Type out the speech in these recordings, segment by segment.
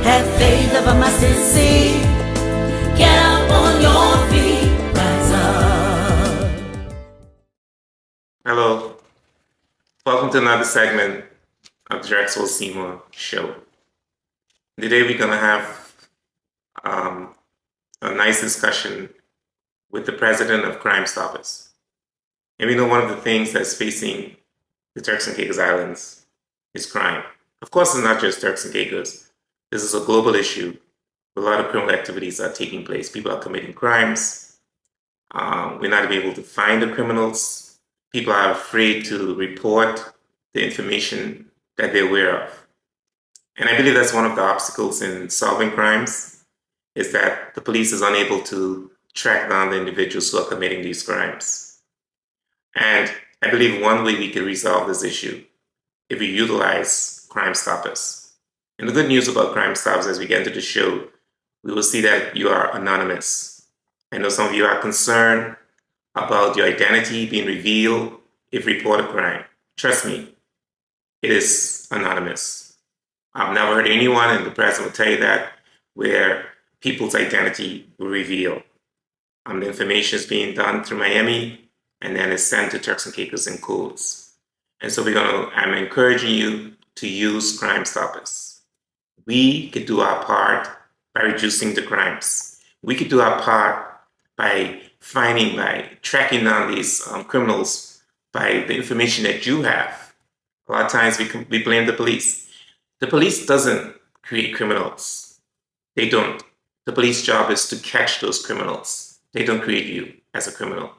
Have faith of a mustard seed. Get up on your feet. Rise up. Hello, welcome to another segment of the Drexel Seymour Show. Today we're going to have a nice discussion with the president of Crime Stoppers. And we know one of the things that's facing the Turks and Caicos Islands is crime. Of course, it's not just Turks and Caicos. This is a global issue. A lot of criminal activities are taking place. People are committing crimes. We're not able to find the criminals. People are afraid to report the information that they're aware of. And I believe that's one of the obstacles in solving crimes, is that the police is unable to track down the individuals who are committing these crimes. And I believe one way we can resolve this issue if we utilize Crime Stoppers. And the good news about Crime Stoppers, as we get into the show, we will see that you are anonymous. I know some of you are concerned about your identity being revealed if you report a crime. Trust me, it is anonymous. I've never heard anyone, and the president will tell you that, where people's identity will reveal. The information is being done through Miami, and then it's sent to Turks and Caicos in codes. And so I'm encouraging you to use Crime Stoppers. We could do our part by reducing the crimes. We could do our part by tracking down these criminals by the information that you have. A lot of times we blame the police. The police doesn't create criminals. They don't. The police job is to catch those criminals. They don't create you as a criminal.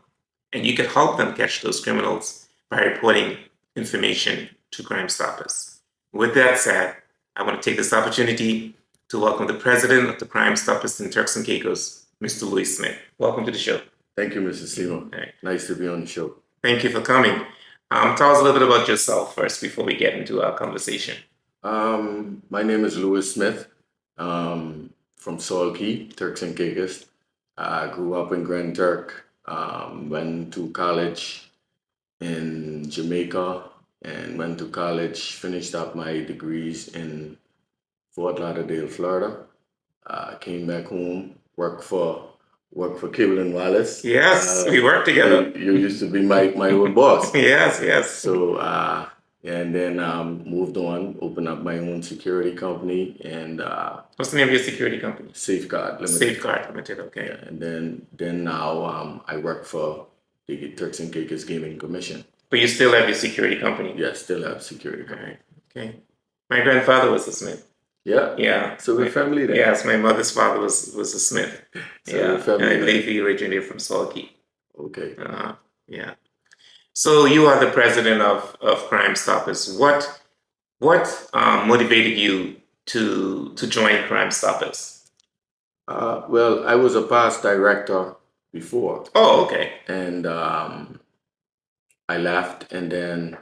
And you can help them catch those criminals by reporting information to Crime Stoppers. With that said, I want to take this opportunity to welcome the president of the Crime Stoppers in Turks and Caicos, Mr. Louis Smith. Welcome to the show. Thank you, Mr. Seymour. Right. Nice to be on the show. Thank you for coming. Tell us a little bit about yourself first before we get into our conversation. My name is Louis Smith, from Salt Key, Turks and Caicos. I grew up in Grand Turk, went to college in Jamaica, and went to college, finished up my degrees in Fort Lauderdale, Florida. Came back home, worked for Cable and Wallace. Yes, we worked together. You used to be my old boss. Yes. So, and then moved on, opened up my own security company, and What's the name of your security company? Safeguard Limited. Safeguard Limited, okay. Yeah, and then now I work for the Turks and Caicos Gaming Commission. But you still have your security company? Yeah, still have security All company. right, okay. My grandfather was a Smith. Yeah. Yeah. So we're family then. Yes, my mother's father was a Smith. So yeah. we're family And I then. believe he originated from Salt Key. Okay. Yeah. So you are the president of Crime Stoppers. What motivated you to join Crime Stoppers? Well, I was a past director before, Oh, okay. and I left, and then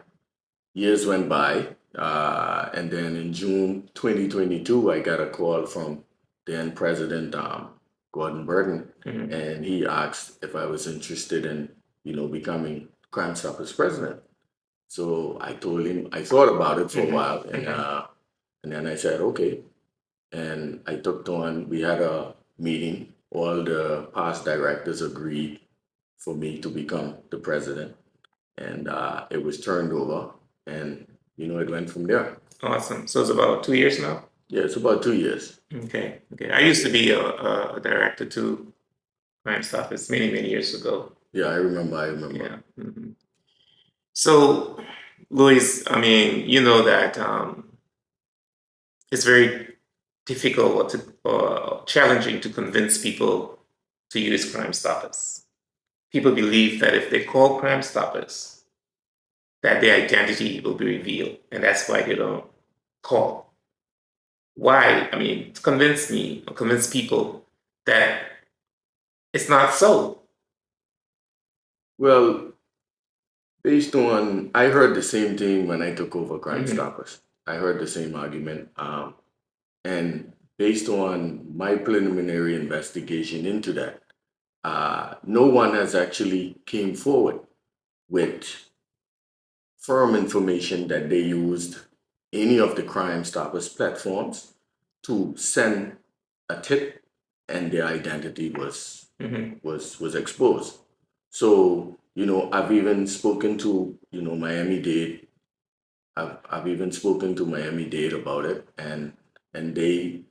years went by, and then in June 2022, I got a call from then President Gordon Burton, Mhm. and he asked if I was interested in, becoming Crime Stoppers president. So I told him I thought about it for a while, and then I said okay, and I took on. We had a meeting. All the past directors agreed for me to become the president, and it was turned over, and it went from there. Awesome. So it's about 2 years now? Yeah, it's about 2 years. Okay. I used to be a director to Crime Stoppers many years ago. Yeah, I remember. Yeah. Mhm. So, Louis, I mean, you know that it's very difficult or challenging to convince people to use Crime Stoppers. People believe that if they call Crime Stoppers, that their identity will be revealed, and that's why they don't call. Why? I mean, convince me or convince people that it's not so. Well, based on, I heard the same thing when I took over Crime Mhm. Stoppers. I heard the same argument. And based on my preliminary investigation into that, no one has actually came forward with firm information that they used any of the Crime Stoppers platforms to send a tip, and their identity Mhm. was exposed. So, I've even spoken to, Miami-Dade. I've even spoken to Miami-Dade about it, and they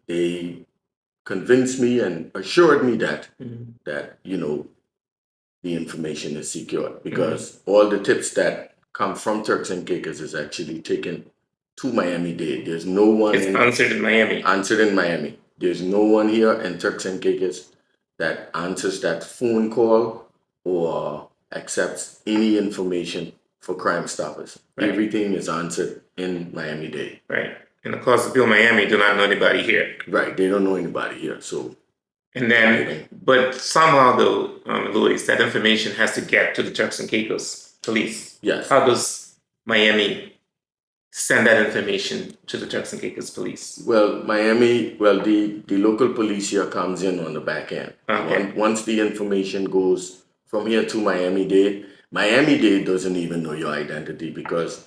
convinced me and assured me that Mhm. that the information is secure, because all the tips that come from Turks and Caicos is actually taken to Miami-Dade. There's no one It's answered in Miami. answered in Miami. There's no one here in Turks and Caicos that answers that phone call or accepts any information for Crime Stoppers. Right. Everything is answered in Miami-Dade. Right. And of course, the people in Miami do not know anybody here. Right. They don't know anybody here. So, And then, but somehow though, Louis, that information has to get to the Turks and Caicos police. yes. How does Miami send that information to the Turks and Caicos police? Well, the local police here comes in on the back end. Okay. Once the information goes from here to Miami-Dade, Miami-Dade doesn't even know your identity, because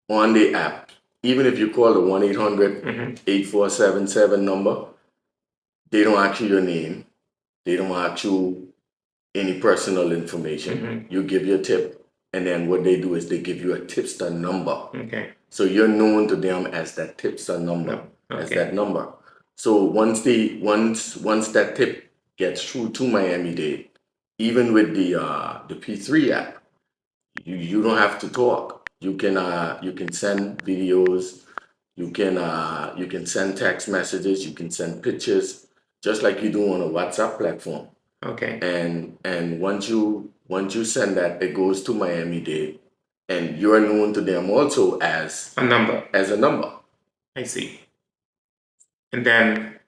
on the app, even if you call the 1-800-8477 number, they don't ask you your name. They don't ask you any personal information. You give your tip, and then what they do is they give you a tipster number. Okay. So you're known to them as that tipster number, as Okay. that number. So once that tip gets through to Miami-Dade, even with the P3 app, you don't have to talk. You can send videos, you can send text messages, you can send pictures, just like you do on a WhatsApp platform. Okay. And once you send that, it goes to Miami-Dade, and you're known to them also as A number. a number. I see. And then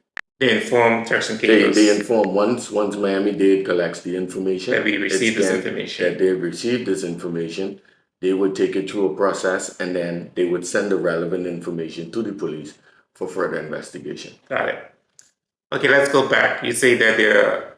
they inform Turks and Caicos They inform once Miami-Dade collects the information that we received it's this then information. that they received this information. They would take it through a process, and then they would send the relevant information to the police for further investigation. Got it. Okay, let's go back. You say that there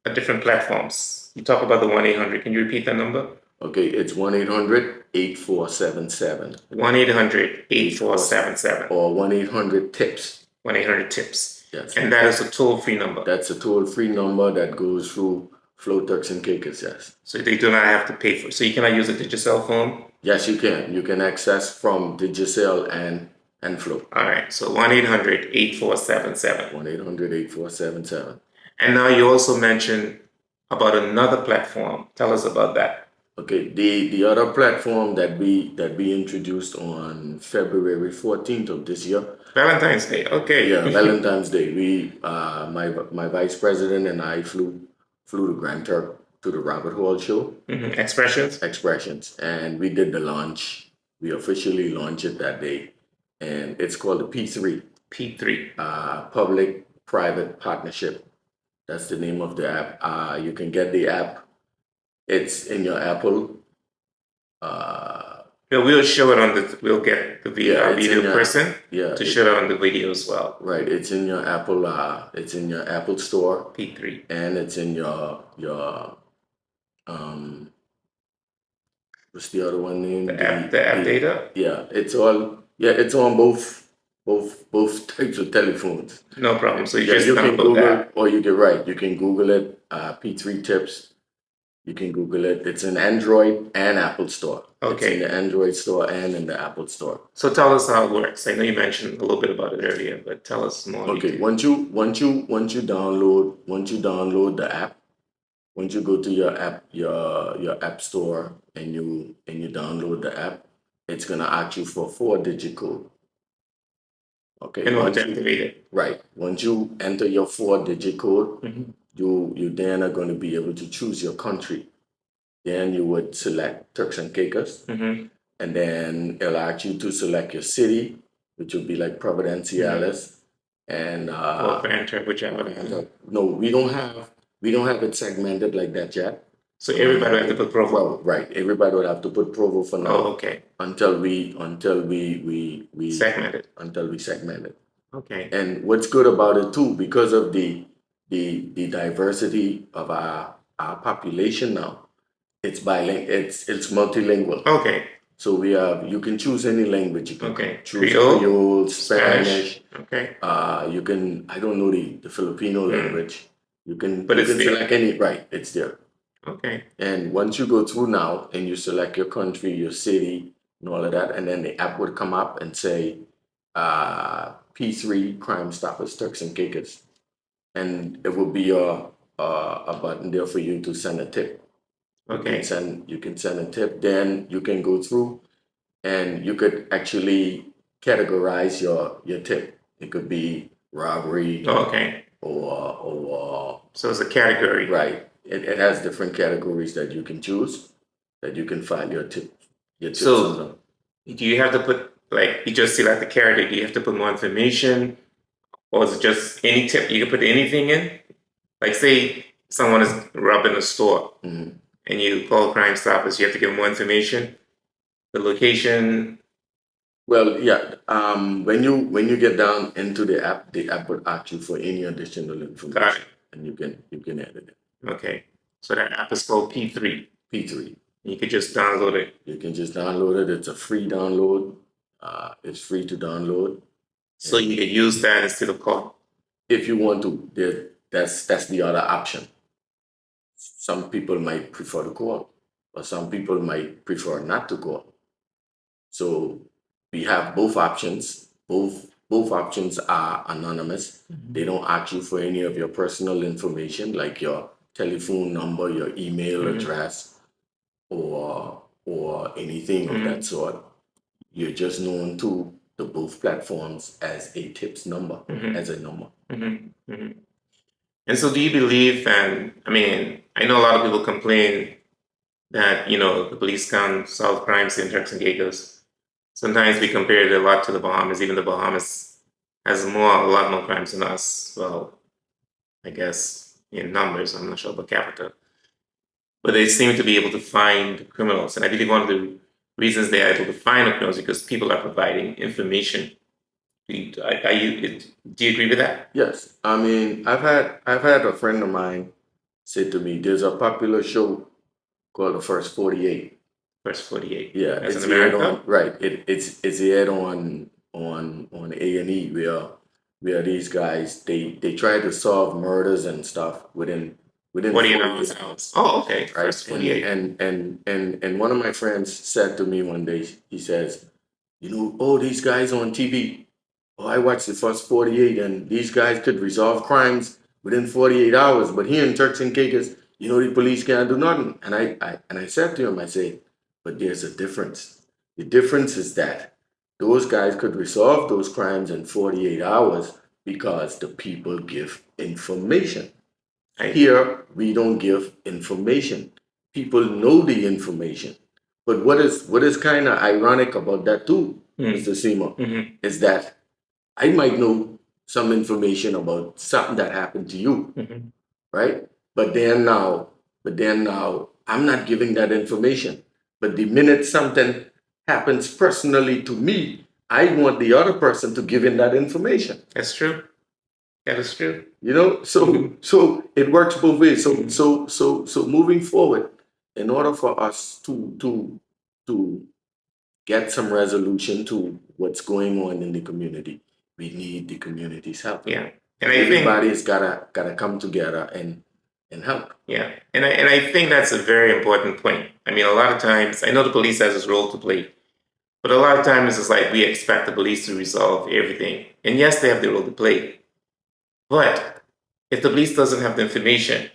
are different platforms. You talk about the 1-800. Can you repeat that number? Okay, it's 1-800-8477 1-800-8477 or 1-800-TIPS. 1-800-TIPS. Yes. And that is a toll-free number. That's a toll-free number that goes through Flow Turks and Caicos, yes. So they do not have to pay for it. So you cannot use a digital phone? Yes, you can. You can access from Digicel and Flow. All right. So 1-800-8477. 1-800-8477. And now you also mentioned about another platform. Tell us about that. Okay, the other platform that we introduced on February 14th of this year. Valentine's Day. Okay. Yeah, Valentine's Day. We my vice president and I flew to Grand Turk to the Robert Hall show. Expressions. And we did the launch. We officially launched it that day, and it's called the P3. P3. Public-private partnership. That's the name of the app. You can get the app. It's in your Apple. We'll show it on the. We'll get the video person to show it on the video as well. Right. It's in your Apple. It's in your Apple Store. P3. And it's in your what's the other one name? The app data. Yeah. It's all. Yeah. It's on both types of telephones. No problem. So you can download Google, that. or you can Google it. P3 Tips. You can Google it. It's in Android and Apple Store. Okay. It's in the Android Store and in the Apple Store. So tell us how it works. I know you mentioned a little bit about it earlier, but tell us more. Okay. Once you download the app, once you go to your app store and you download the app, it's gonna ask you for a 4-digit code. Okay. In order to activate it. Right. Once you enter your 4-digit code, you then are going to be able to choose your country. Then you would select Turks and Caicos, and then it'll ask you to select your city, which would be like Providenciales, and or Grand Turk, whichever. No, we don't have it segmented like that yet. So everybody would have to put Provo. Well, right. Everybody would have to put Provo for now. Oh, okay. Until we Segment it. Until we segment it. Okay. And what's good about it too, because of the diversity of our population now, it's bilingual. It's multilingual. Okay. So you can choose any language. You can Okay. choose Creole? Creole, Spanish. Okay. You can, I don't know the Filipino language. You can, But you it's can there. select any, right, it's there. Okay. And once you go through now and you select your country, your city, and all of that, and then the app would come up and say, P3 Crime Stoppers, Turks and Caicos. And it will be a button there for you to send a tip. Okay. You can send a tip, then you can go through and you could actually categorize your tip. It could be robbery Okay. or So it's a category. right. It has different categories that you can choose that you can find your tips So under. do you have to put, like, you just select the category? Do you have to put more information, or is it just any tip? You can put anything in. Like, say someone is robbing a store, Mhm. and you call Crime Stoppers. You have to give them more information, the location. Well, yeah. When you get down into the app would ask you for any additional Got information, it. and you can edit it. Okay. So that app is called P3. P3. You could just download it. You can just download it. It's a free download. It's free to download. So you could use that instead of call. If you want to, that's the other option. Some people might prefer to call, or some people might prefer not to call. So we have both options. Both options are anonymous. They don't ask you for any of your personal information, like your telephone number, your email address, or anything of that sort. You're just known to the both platforms as a tips number, as a number. And so do you believe, and I mean, I know a lot of people complain that, the police can't solve crimes in Turks and Caicos. Sometimes we compare it a lot to the Bahamas. Even the Bahamas has a lot more crimes than us. Well, I guess in numbers, I'm not sure about capita. But they seem to be able to find criminals. And I believe one of the reasons they are able to find the criminals is because people are providing information. Do you agree with that? Yes, I mean I've had a friend of mine say to me, "There's a popular show called The First 48." First 48. Yeah, As it's in aired America? on right. It's aired on A&E where these guys they try to solve murders and stuff within 48 48 hours. Oh, okay. right? First 48. And one of my friends said to me one day, he says, "Oh, these guys on TV. Oh, I watched the first 48, and these guys could resolve crimes within 48 hours. But here in Turks and Caicos, the police can't do nothing." And I said to him, I said, "But there's a difference. The difference is that those guys could resolve those crimes in 48 hours because the people give information. Right. Here, we don't give information. People know the information. But what is kind of ironic about that too, Mr. Seymour, is that I might know some information about something that happened to you, right? But then now, I'm not giving that information. But the minute something happens personally to me, I want the other person to give in that information. That's true. That is true. So it works both ways. So moving forward, in order for us to get some resolution to what's going on in the community, we need the community's help. Yeah. And I think Everybody's gotta come together and help. Yeah, and I think that's a very important point. I mean, a lot of times, I know the police has its role to play, but a lot of times it's like we expect the police to resolve everything. And yes, they have the role to play, but if the police doesn't have the information,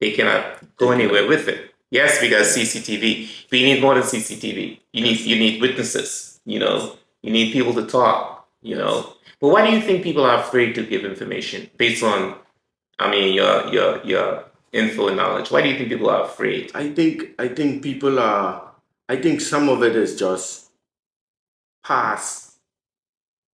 they cannot go anywhere with it. Yes, because CCTV, but you need more than CCTV. You need witnesses. You need people to talk. But why do you think people are afraid to give information based on, I mean, your info and knowledge? Why do you think people are afraid? I think people are. I think some of it is just past,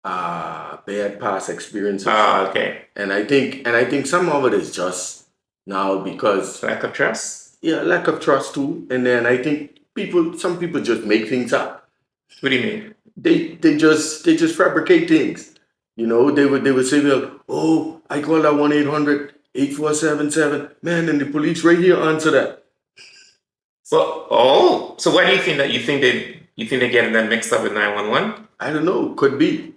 bad past experiences. Okay. And I think some of it is just now because Lack of trust? yeah, lack of trust too. And then I think some people just make things up. What do you mean? They just fabricate things. They would say, well, oh, I call that 1-800-8477. Man, and the police right here answer that. So why do you think that? You think You think they're getting that mixed up with 911? I don't know. Could be.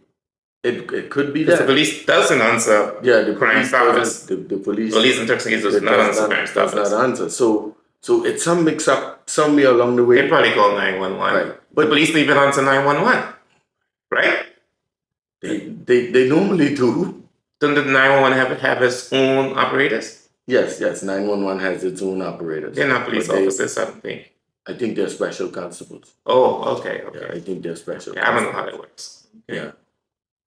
It could be Because that. the police doesn't answer Yeah, the Crime police Stoppers. doesn't. The police. Police in Turks and Caicos does not answer Crime does Stoppers. not answer. So it's some mix up somewhere along the way. They probably call 911. Right. The But police don't even answer 911, right? they normally do. Don't the 911 have its own operators? Yes, 911 has its own operators. They're not police But officers, I don't think. I think they're special constables. Oh, okay. Yeah, I think they're special. Yeah, I don't know how that works. Okay.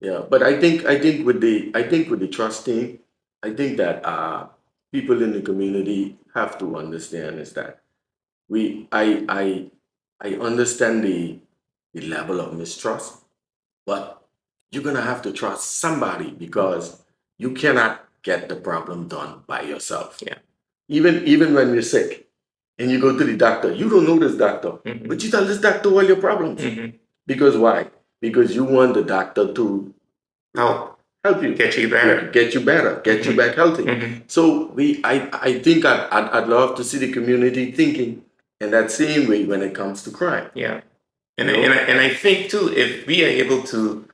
Yeah. But I think with the trust team, I think that people in the community have to understand is that I understand the level of mistrust, but you're gonna have to trust somebody because you cannot get the problem done by yourself. Yeah. Even when you're sick and you go to the doctor, you don't know this doctor, Mhm. but you tell this doctor all your problems. Mhm. Because why? Because you want the doctor to help you, Get you better. get you better, get you back healthy. Mhm. So I think I'd love to see the community thinking in that same way when it comes to crime. Yeah. And, You know? and I think too, if we are able to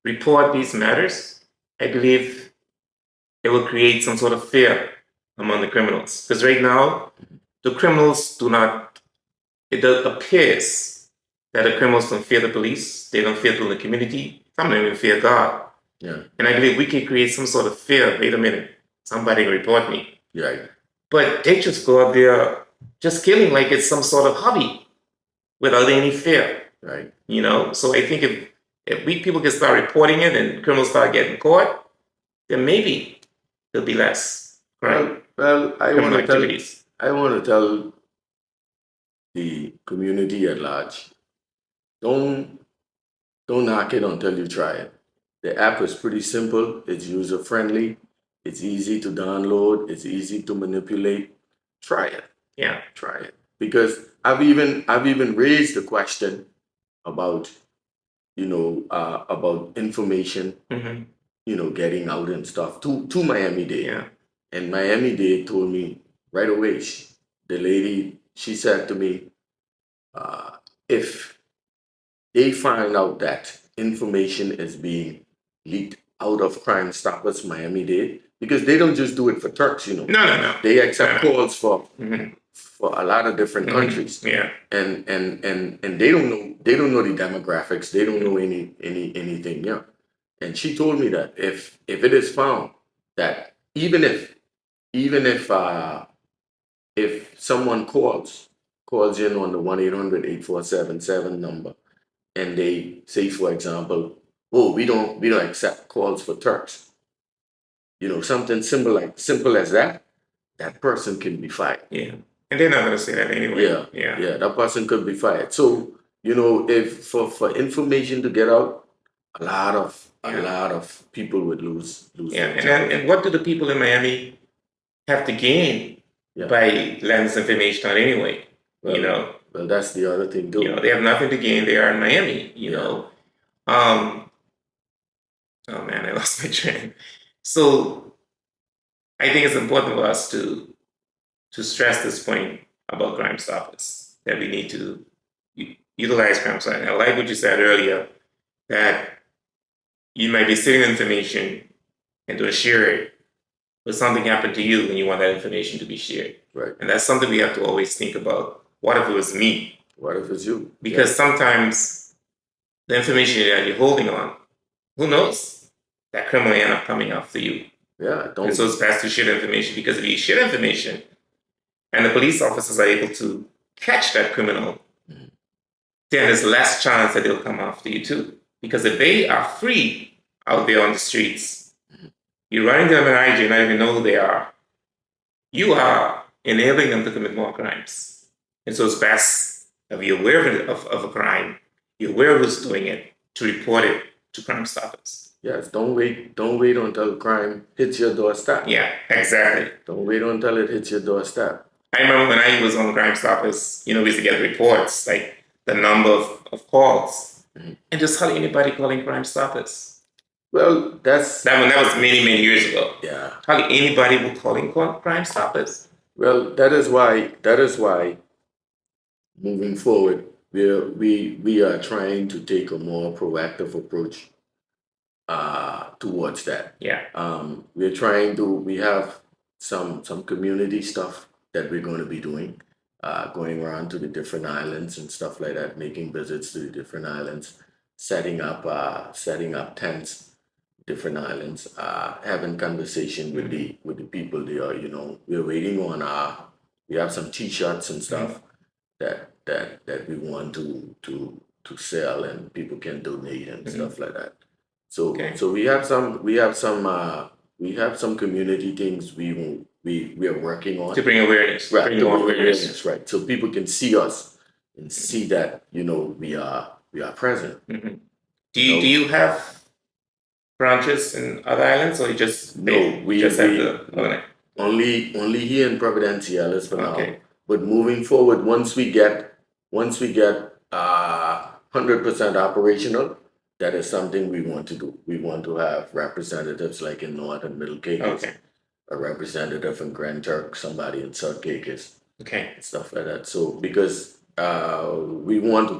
report these matters, I believe it will create some sort of fear among the criminals. Because right now, the criminals do not, it appears that the criminals don't fear the police, they don't fear the community, some don't even fear God. Yeah, And I believe we can create some sort of fear. Wait a minute, somebody can report me. right. But they just go out there just killing like it's some sort of hobby without any fear. Right. You know, so I think if we people can start reporting it and criminals start getting caught, then maybe there'll be less crime, Well, criminal activities. I want to tell the community at large, don't knock it until you try it. The app is pretty simple. It's user friendly. It's easy to download. It's easy to manipulate. Try it. Yeah. Try it. Because I've even raised the question about about information Hmm. getting out and stuff to Miami-Dade. Yeah. And Miami-Dade told me right away. The lady, she said to me, if they find out that information is being leaked out of Crime Stoppers Miami-Dade, because they don't just do it for Turks, No, no. They accept No. calls for Mhm. a lot of different Mhm. countries. Yeah. And they don't know the demographics. They don't know anything. Yeah. And she told me that if it is found that even if someone calls in on the 1-800-847-7 number, and they say, for example, oh, we don't accept calls for Turks, something simple as that, that person can be fired. Yeah. And they're not going to say that anyway. Yeah, that person could be fired. So, if for information to get out, a lot of people would lose Yeah. their jobs. And what do the people in Miami have to gain Yeah. by letting this information out anyway? Well, Well, that's the other thing too. They have nothing to gain. They are in Miami, know. Oh man, I lost my train. So I think it's important for us to stress this point about Crime Stoppers, that we need to utilize Crime Stoppers. I like what you said earlier, that you might be sitting on information and to share it, but something happened to you and you want that information to be shared. Right. And that's something we have to always think about. What if it was me? What if it's you? Because sometimes the information that you're holding on, who knows? That criminal may end up coming after you. Yeah, And so it's best to share the information, because if you share information and the police officers are able to catch that criminal, then there's less chance that they'll come after you too. Because if they are free out there on the streets, you're running them an IG and not even know who they are, you are enabling them to commit more crimes. And so it's best if you're aware of a crime, you're aware of who's doing it, to report it to Crime Stoppers. Yes, don't wait until crime hits your doorstep. Yeah, exactly. Don't wait until it hits your doorstep. I remember when I was on Crime Stoppers, we used to get reports, like the number of calls, and just hardly anybody calling Crime Stoppers. Well, that was many, many years ago. Yeah. Hardly anybody was calling Crime Stoppers. Well, that is why moving forward, we are trying to take a more proactive approach towards that. Yeah. We have some community stuff that we're going to be doing, going around to the different islands and stuff like that, making visits to the different islands, setting up tents, different islands, having conversation with the people there. We're waiting on we have some T-shirts and stuff that we want to sell, and people can donate and stuff like that. So Okay. so we have some community things we are working on. To bring awareness. Right, Bring to more bring awareness. awareness, right. So people can see us and see that, we are present. Do you have branches in other islands, or you just No, we just have the only here in Providenciales for now. Okay. But moving forward, once we get 100% operational, that is something we want to do. We want to have representatives like in North and Middle Caicos, Okay. a representative in Grand Turks, somebody in South Caicos, Okay. and stuff like that. So because we want to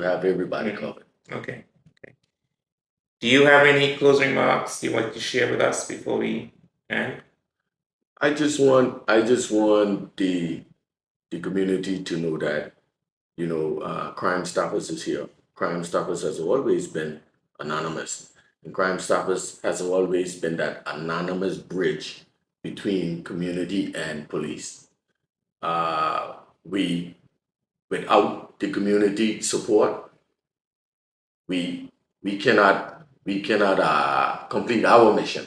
have everybody covered. Okay. Okay. Do you have any closing remarks you want to share with us before we end? I just want the community to know that Crime Stoppers is here. Crime Stoppers has always been anonymous, and Crime Stoppers has always been that anonymous bridge between community and police. We Without the community support, we cannot complete our mission.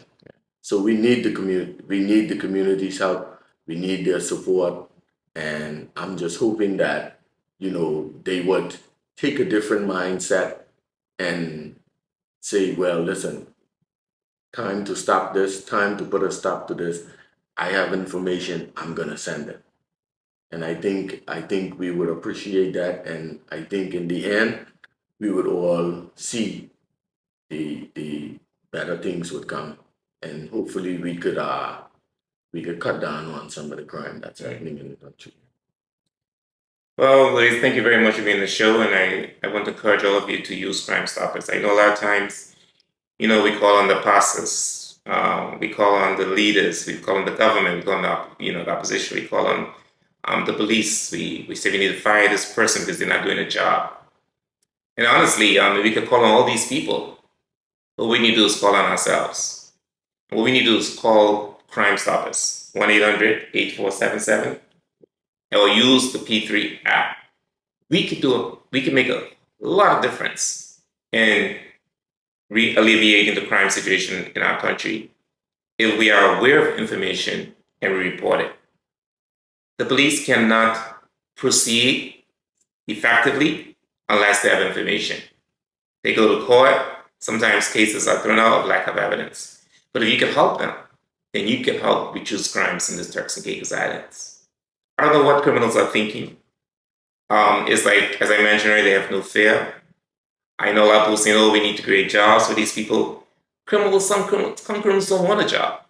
So we need the community. We need the community's help. We need their support, and I'm just hoping that they would take a different mindset and say, well, listen, time to stop this. Time to put a stop to this. I have information. I'm gonna send it. And I think we would appreciate that, and I think in the end we would all see the better things would come, and hopefully we could cut down on some of the crime that's happening in the country. Well, Luis, thank you very much for being on the show, and I want to encourage all of you to use Crime Stoppers. I know a lot of times, we call on the pastors, we call on the leaders, we call on the government, we call on the opposition, we call on the police. We say we need to fire this person because they're not doing a job. And honestly, we could call on all these people. What we need to do is call on ourselves. What we need to do is call Crime Stoppers, 1-800-8477, or use the P3 app. We can make a lot of difference in alleviating the crime situation in our country if we are aware of information and we report it. The police cannot proceed effectively unless they have information. They go to court. Sometimes cases are thrown out of lack of evidence. But if you can help them, then you can help reduce crimes in the Turks and Caicos Islands. I don't know what criminals are thinking. It's like, as I mentioned earlier, they have no fear. I know a lot of people saying, oh, we need to create jobs for these people. Some criminals don't want a job.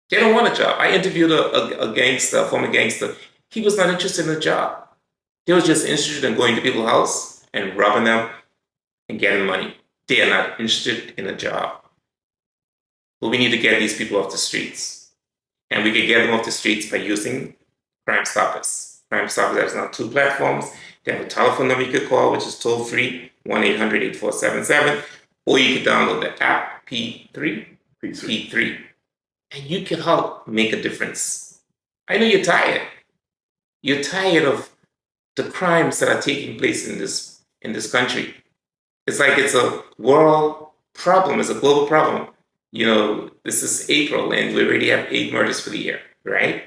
They don't want a job. I interviewed a gangster, a former gangster. He was not interested in a job. He was just interested in going to people's house and robbing them and getting money. They are not interested in a job. But we need to get these people off the streets. And we can get them off the streets by using Crime Stoppers. Crime Stoppers has now 2 platforms. They have a telephone number you could call, which is toll-free, 1-800-8477. Or you can download the app, P3. And you can help make a difference. I know you're tired. You're tired of the crimes that are taking place in this country. It's like it's a world problem. It's a global problem. This is April, and we already have 8 murders for the year, right?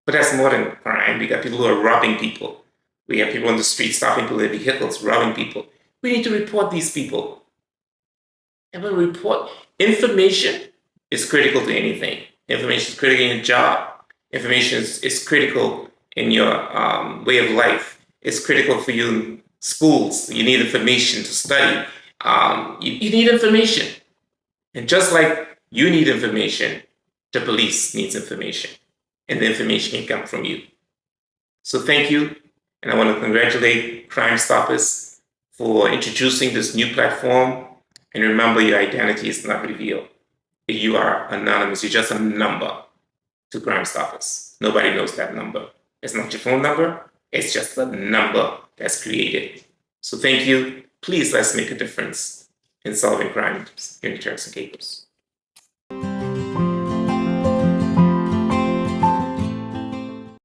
But that's more than crime. We got people who are robbing people. We have people on the street stopping people in vehicles, robbing people. We need to report these people. And when we report, information is critical to anything. Information is critical in your job. Information is critical in your way of life. It's critical for you in schools. You need information to study. You need information. And just like you need information, the police needs information. And the information can come from you. So thank you. And I want to congratulate Crime Stoppers for introducing this new platform. And remember, your identity is not revealed. You are anonymous. You're just a number to Crime Stoppers. Nobody knows that number. It's not your phone number. It's just a number that's created. So thank you. Please, let's make a difference in solving crimes here in Turks and Caicos.